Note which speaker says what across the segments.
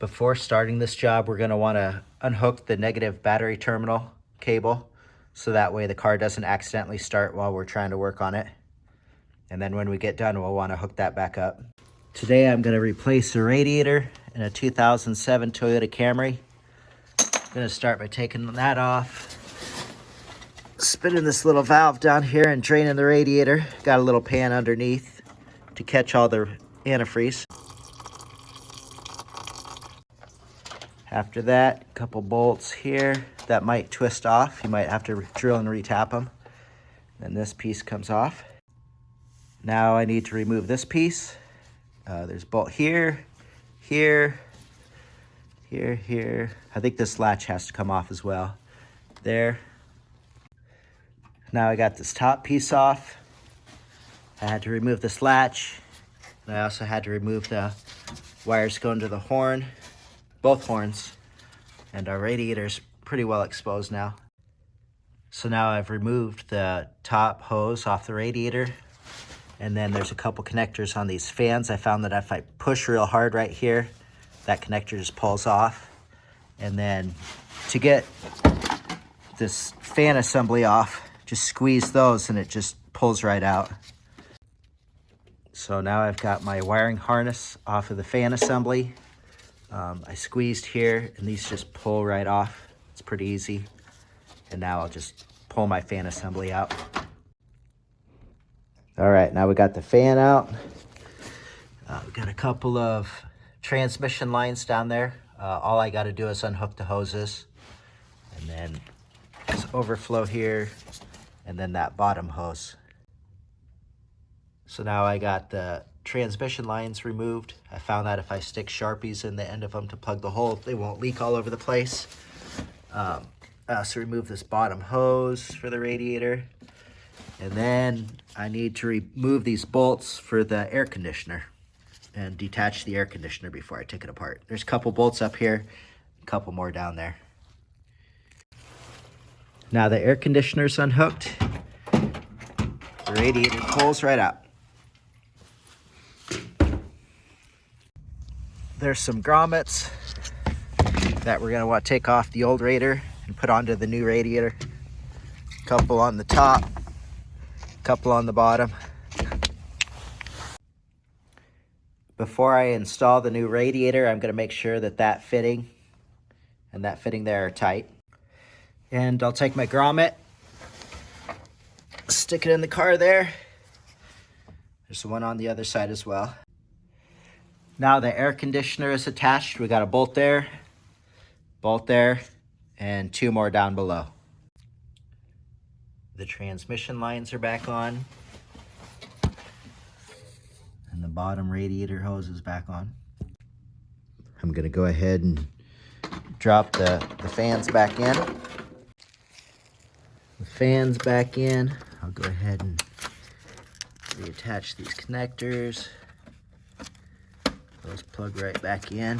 Speaker 1: Before starting this job, we're gonna wanna unhook the negative battery terminal cable so that way the car doesn't accidentally start while we're trying to work on it. And then when we get done, we'll wanna hook that back up. Today, I'm gonna replace the radiator in a 2007 Toyota Camry. I'm gonna start by taking that off, spinning this little valve down here and draining the radiator. Got a little pan underneath to catch all the antifreeze. After that, a couple bolts here that might twist off. You might have to drill and retap them. Then this piece comes off. Now I need to remove this piece. There's a bolt here, here, here, here. I think this latch has to come off as well. There. Now I got this top piece off. I had to remove this latch. And I also had to remove the wires going to the horn. Both horns, and our radiator's pretty well exposed now. So now I've removed the top hose off the radiator, and then there's a couple connectors on these fans. I found that if I push real hard right here, that connector just pulls off. And then to get this fan assembly off, just squeeze those and it just pulls right out. So now I've got my wiring harness off of the fan assembly. I squeezed here and these just pull right off. It's pretty easy. And now I'll just pull my fan assembly out. All right, now we got the fan out. We got a couple of transmission lines down there. All I got to do is unhook the hoses. And then this overflow here, and then that bottom hose. So now I got the transmission lines removed. I found that if I stick Sharpies in the end of them to plug the hole, they won't leak all over the place. I also removed this bottom hose for the radiator. And then I need to remove these bolts for the air conditioner and detach the air conditioner before I take it apart. There's a couple bolts up here, a couple more down there. Now the air conditioner's unhooked. The radiator pulls right out. There's some grommets that we're gonna want to take off the old radiator and put onto the new radiator. A couple on the top, a couple on the bottom. Before I install the new radiator, I'm gonna make sure that that fitting and that fitting there are tight. And I'll take my grommet, stick it in the car there. There's one on the other side as well. Now the air conditioner is attached. We got a bolt there, and two more down below. The transmission lines are back on. And the bottom radiator hose is back on. I'm gonna go ahead and drop the fans back in. The fans back in. I'll go ahead and reattach these connectors. Those plug right back in.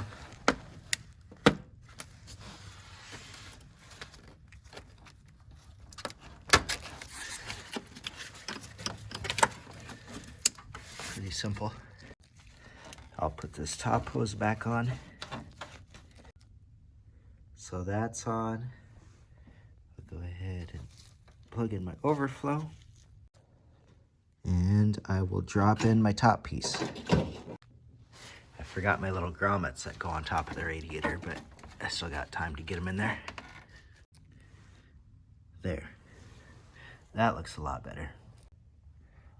Speaker 1: Pretty simple. I'll put this top hose back on. So that's on. I'll go ahead and plug in my overflow. And I will drop in my top piece. I forgot my little grommets that go on top of the radiator, but I still got time to get them in there. There. That looks a lot better.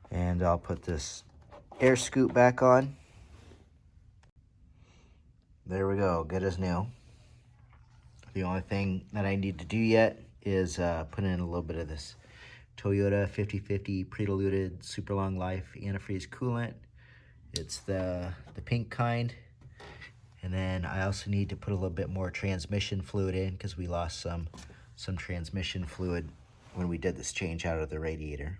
Speaker 1: And I'll put this air scoop back on. There we go, good as new. The only thing that I need to do yet is put in a little bit of this Toyota 5050 pre-diluted super long life antifreeze coolant. It's the pink kind. And then I also need to put a little bit more transmission fluid in because we lost some transmission fluid when we did this change out of the radiator.